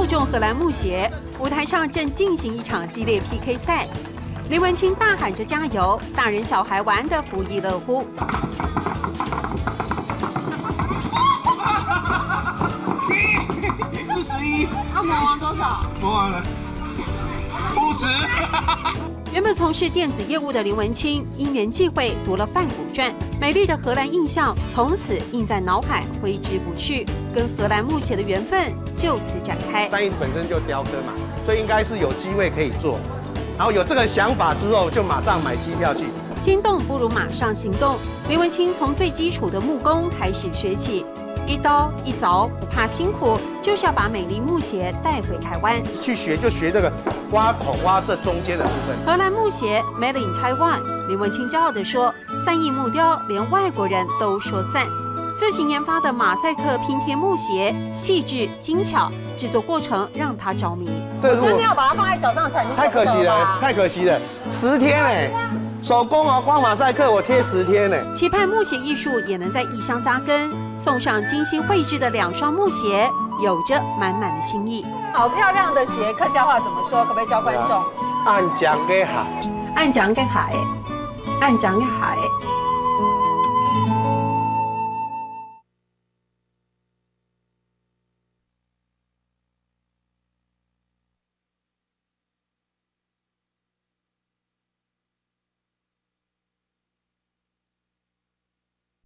负重荷兰木鞋，舞台上正进行一场激烈 PK 赛。林文清大喊着加油，大人小孩玩得不亦乐乎。41，魔王多少？魔王了50。原本从事电子业务的林文清，因缘际会读了《梵谷传》，美丽的荷兰印象从此印在脑海，挥之不去，跟荷兰木鞋的缘分就此展开。三义本身就雕刻嘛，所以应该是有机会可以做。然后有这个想法之后，就马上买机票去。心动不如马上行动，林文清从最基础的木工开始学起。一刀一凿，不怕辛苦，就是要把美丽木鞋带回台湾。去学就学这个挖孔挖这中间的部分。荷兰木鞋 Made in Taiwan， 林文清骄傲地说：“3亿木雕，连外国人都说赞。”自行研发的马赛克拼贴木鞋，细致精巧，制作过程让他着迷。真的要把它放在脚上踩，你太可惜了，太可惜了，10天哎，手工哦，光马赛克我贴10天呢。期盼木鞋艺术也能在异乡扎根，送上精心绘制的2双木鞋，有着满满的心意。好漂亮的鞋，客家话怎么说？可不可以教观众？按讲给海，按讲给海，按讲给海。